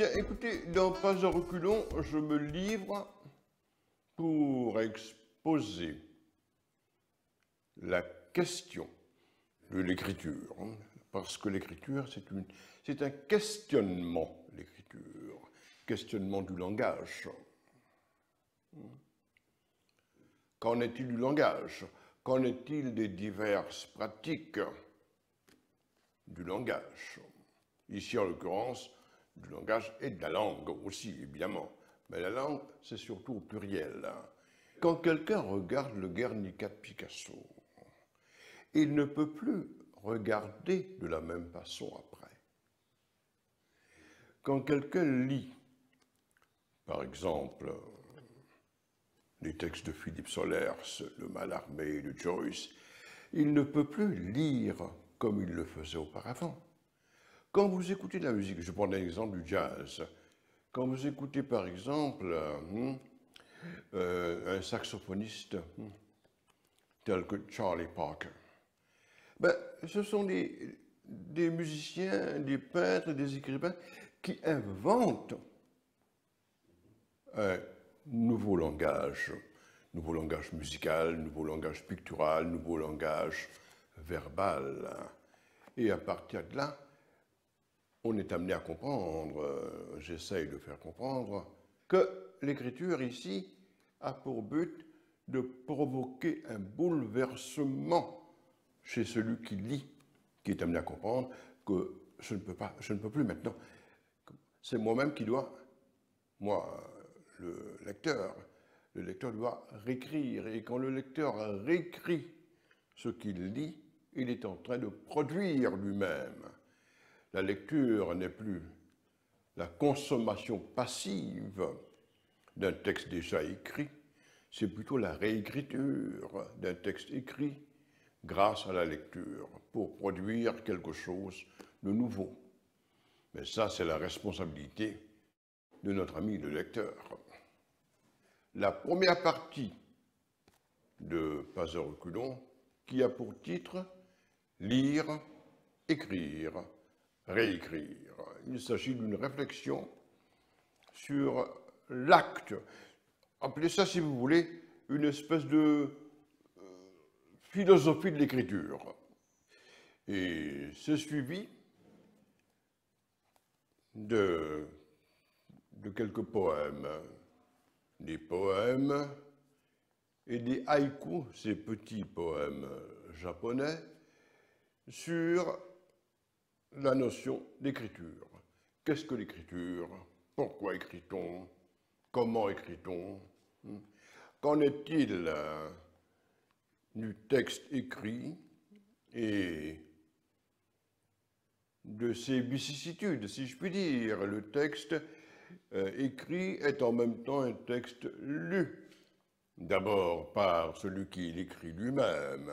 Bien, écoutez, dans Pas à reculons, je me livre pour exposer la question de l'écriture, hein, parce que l'écriture, c'est un questionnement, l'écriture, questionnement du langage. Qu'en est-il du langage? Qu'en est-il des diverses pratiques du langage? Ici, en l'occurrence, du langage et de la langue aussi, évidemment. Mais la langue, c'est surtout au pluriel. Quand quelqu'un regarde le Guernica de Picasso, il ne peut plus regarder de la même façon après. Quand quelqu'un lit, par exemple, les textes de Philippe Solers, Le Mallarmé de Joyce, il ne peut plus lire comme il le faisait auparavant. Quand vous écoutez de la musique, je prends l'exemple du jazz, quand vous écoutez par exemple un saxophoniste tel que Charlie Parker, ben, ce sont des musiciens, des peintres, des écrivains qui inventent un nouveau langage musical, nouveau langage pictural, nouveau langage verbal. Et à partir de là, on est amené à comprendre, j'essaye de faire comprendre, que l'écriture ici a pour but de provoquer un bouleversement chez celui qui lit, qui est amené à comprendre que je ne peux plus maintenant. C'est moi-même qui dois, moi, le lecteur doit réécrire. Et quand le lecteur réécrit ce qu'il lit, il est en train de produire lui-même. La lecture n'est plus la consommation passive d'un texte déjà écrit, c'est plutôt la réécriture d'un texte écrit grâce à la lecture pour produire quelque chose de nouveau. Mais ça, c'est la responsabilité de notre ami le lecteur. La première partie de Pas à reculons, qui a pour titre « Lire, écrire, réécrire ». Il s'agit d'une réflexion sur l'acte. Appelez ça, si vous voulez, une espèce de philosophie de l'écriture. Et c'est suivi de quelques poèmes. Des poèmes et des haïkus, ces petits poèmes japonais, sur la notion d'écriture. Qu'est-ce que l'écriture? Pourquoi écrit-on? Comment écrit-on? Qu'en est-il du texte écrit et de ses vicissitudes, si je puis dire? Le texte écrit est en même temps un texte lu, d'abord par celui qui l'écrit lui-même,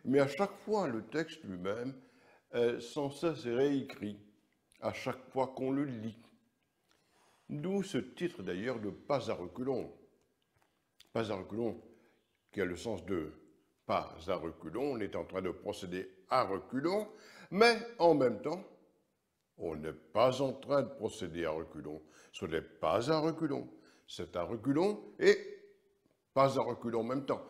mais à chaque fois le texte lui-même est sans cesse réécrit, à chaque fois qu'on le lit. D'où ce titre d'ailleurs de Pas à reculons. Pas à reculons, qui a le sens de pas à reculons, on est en train de procéder à reculons, mais en même temps, on n'est pas en train de procéder à reculons. Ce n'est pas à reculons, c'est à reculons et pas à reculons en même temps.